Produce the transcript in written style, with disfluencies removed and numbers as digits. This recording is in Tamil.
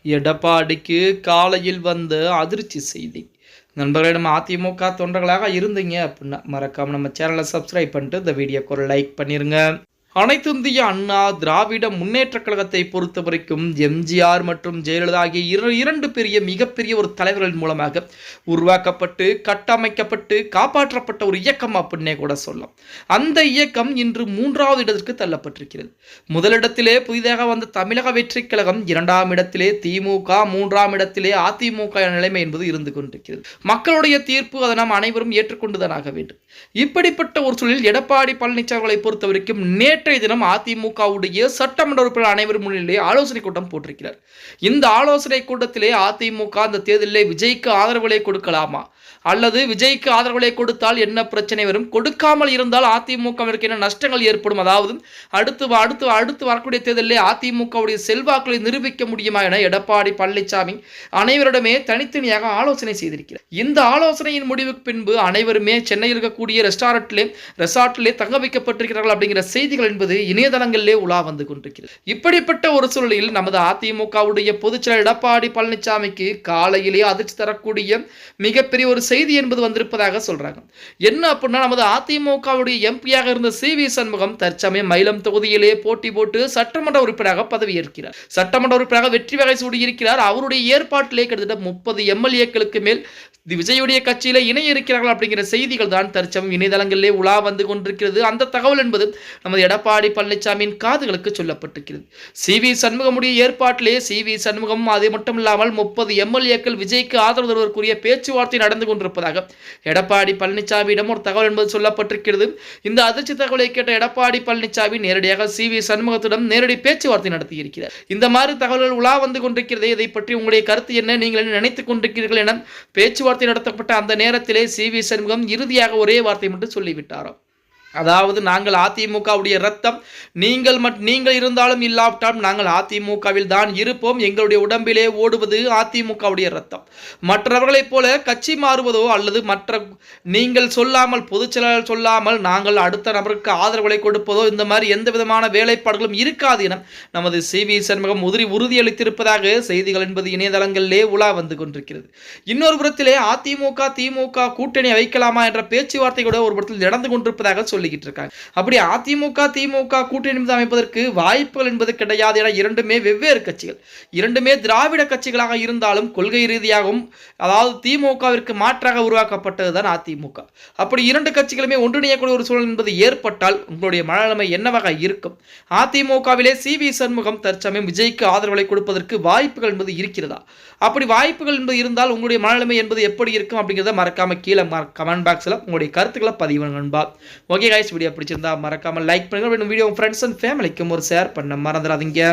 எடப்பாடிக்கு காலையில் வந்த அதிர்ச்சி செய்தி. நண்பர்களே, நம்ம அதிமுக தொண்டர்களாக இருந்தீங்க அப்படின்னா மறக்காம நம்ம சேனலை சப்ஸ்கிரைப் பண்ணிட்டு இந்த வீடியோக்கு ஒரு லைக் பண்ணிருங்க. அனைத்திந்திய அண்ணா திராவிட முன்னேற்ற கழகத்தை பொறுத்த வரைக்கும் எம்ஜிஆர் மற்றும் ஜெயலலிதா ஆகிய இரண்டு மிகப்பெரிய ஒரு தலைவர்கள் மூலமாக உருவாக்கப்பட்டு கட்டமைக்கப்பட்டு காப்பாற்றப்பட்ட ஒரு இயக்கம் அப்படின்னே கூட சொல்லலாம். அந்த இயக்கம் இன்று 3வது இடத்திற்கு தள்ளப்பட்டிருக்கிறது. முதலிடத்திலே புதிதாக வந்த தமிழக வெற்றி கழகம், 2ஆம் இடத்திலே திமுக, 3ஆம் இடத்திலே அதிமுக நிலைமை என்பது இருந்து கொண்டிருக்கிறது. மக்களுடைய தீர்ப்பு அதை நாம் அனைவரும் ஏற்றுக்கொண்டுதான் ஆக வேண்டும். இப்படிப்பட்ட ஒரு சூழலில் எடப்பாடி பழனிசாமிகளை பொறுத்த வரைக்கும் நேற்றைய தினம் அதிமுகவுடைய சட்டமன்ற உறுப்பினர் அனைவரும் முன்னிலையிலே ஆலோசனை கூட்டம் போட்டிருக்கிறார். இந்த ஆலோசனை கூட்டத்திலே அதிமுக அந்த தேர்தலில் விஜய்க்கு ஆதரவுகளை கொடுக்கலாமா அல்லது விஜய்க்கு ஆதரவுகளை கொடுத்தால் என்ன பிரச்சனை வரும், கொடுக்காமல் இருந்தால் அதிமுகவிற்கு என்ன நஷ்டங்கள் ஏற்படும், அதாவது அடுத்து வரக்கூடிய தேர்தலில் அதிமுகவுடைய செல்வாக்களை நிரூபிக்க முடியுமா என எடப்பாடி பழனிசாமி அனைவரிடமே தனித்தனியாக ஆலோசனை செய்திருக்கிறார். இந்த ஆலோசனையின் முடிவுக்கு பின்பு அனைவருமே சென்னையில் இருக்கக்கூடிய ரெசார்ட்டிலே தங்க வைக்கப்பட்டிருக்கிறார்கள் அப்படிங்கிற செய்திகள் என்பது இணையதளங்களிலே உலா வந்து கொண்டிருக்கிறது. இப்படிப்பட்ட ஒரு சூழலில் நமது அதிமுகவுடைய பொதுச்செயலாளர் எடப்பாடி பழனிசாமிக்கு காலையிலே அதிர்ச்சி தரக்கூடிய மிகப்பெரிய ஒரு செய்தி என்பது வந்திருப்பதாக சொல்றாங்க. என்ன அப்படின்னா, நமது அதிமுகவுடைய எம்பியாக இருந்த சி.வி. சண்முகம் தற்சமயம் மயிலம் தொகுதியிலே போட்டி போட்டு சட்டமன்ற உறுப்பினராக பதவியேற்கிறார். சட்டமன்ற உறுப்பினராக வெற்றி வகை சூடியிருக்கிறார். அவருடைய ஏற்பாட்டிலே கிட்டத்தட்ட 30 எம்எல்ஏக்களுக்கு மேல் விஜயுடைய கட்சியில இணைய இருக்கிறார்கள் அப்படிங்கிற செய்திகள் தான் தற்சமயம் இணையதளங்களிலே உலா வந்து கொண்டிருக்கிறது. அந்த தகவல் என்பது நமது எடப்பாடி பழனிசாமியின் காதுகளுக்கு சொல்லப்பட்டிருக்கிறது. சி.வி. சண்முகமுடைய ஏற்பாட்டிலே சி.வி. சண்முகம் அது மட்டும் இல்லாமல் 30 எம்எல்ஏக்கள் விஜய்க்கு ஆதரவு தருவதற்குரிய பேச்சுவார்த்தை நடந்து கொண்டிருப்பதாக எடப்பாடி பழனிசாமியிடம் ஒரு தகவல் என்பது சொல்லப்பட்டிருக்கிறது. இந்த அதிர்ச்சி தகவலை கேட்ட எடப்பாடி பழனிசாமி நேரடியாக சி.வி. சண்முகத்திடம் நேரடி பேச்சுவார்த்தை நடத்தியிருக்கிறார். இந்த மாதிரி தகவல்கள் உலா வந்து கொண்டிருக்கிறது. இதை பற்றி உங்களுடைய கருத்து என்ன, நீங்கள் என்ன நினைத்துக் கொண்டிருக்கிறீர்கள் என பேச்சுவார்த்தை நடத்தப்பட்ட அந்த நேரத்திலே சி.வி. சண்முகம் இறுதியாக ஒரே வார்த்தை மட்டும் சொல்லிவிட்டாராம். அதாவது, நாங்கள் அதிமுகவுடைய ரத்தம், நீங்கள் இருந்தாலும் இல்லாவிட்டாலும் நாங்கள் அதிமுகவில் தான் இருப்போம். எங்களுடைய உடம்பிலே ஓடுவது அதிமுகவுடைய ரத்தம். மற்றவர்களைப் போல கட்சி மாறுவதோ அல்லது நீங்கள் சொல்லாமல், பொதுச்செயலாளர் சொல்லாமல் நாங்கள் அடுத்த நபருக்கு ஆதரவுகளை கொடுப்பதோ இந்த மாதிரி எந்த விதமான வேலைப்பாடுகளும் இருக்காது என நமது சி.வி. சண்முகம் உறுதியளித்திருப்பதாக செய்திகள் என்பது இணையதளங்களிலே உலா வந்து கொண்டிருக்கிறது. இன்னொரு புறத்திலே அதிமுக திமுக கூட்டணி வைக்கலாமா என்ற பேச்சுவார்த்தை கூட ஒரு புறத்தில் நடந்து கொண்டிருப்பதாக சொல்லிக்கிட்டு இருக்காங்க. அப்படி அதிமுக திமுக கூட்டணி அமைப்பதற்கு வாய்ப்புகள் என்பது கிடையாது என இரண்டுமே வெவ்வேறு கட்சிகள், இரண்டுமே திராவிட கட்சிகளாக இருந்தாலும் கொள்கை ரீதியாகவும், அதாவது திமுகவிற்கு மாற்றாக உருவாக்கப்பட்டதுதான் அதிமுக. அப்படி இரண்டு கட்சிகளுமே ஒன்றிணையக்கூடிய ஒரு சூழல் என்பது ஏற்பட்டால் உங்களுடைய மனநிலைமை என்னவாக இருக்கும்? அதிமுகவிலே சி.வி. சண்முகம் தற்சமயம் விஜய்க்கு ஆதரவுகளை கொடுப்பதற்கு வாய்ப்புகள் என்பது இருக்கிறதா? அப்படி வாய்ப்புகள் என்பது இருந்தால் உங்களுடைய மனநிலைமை என்பது எப்படி இருக்கும் அப்படிங்கிறத மறக்காம கீழே கமெண்ட் பாக்ஸ்ல உங்களுடைய கருத்துக்களை பதிவு நண்பா. ஓகே गाइस, வீடியோ பிடிச்சிருந்தா மறக்காம லைக் பண்ணுங்க. வீடியோ ஃப்ரெண்ட்ஸ் அண்ட் ஃபேமிலிக்கும் ஒரு ஷேர் பண்ண மறந்துடாதீங்க.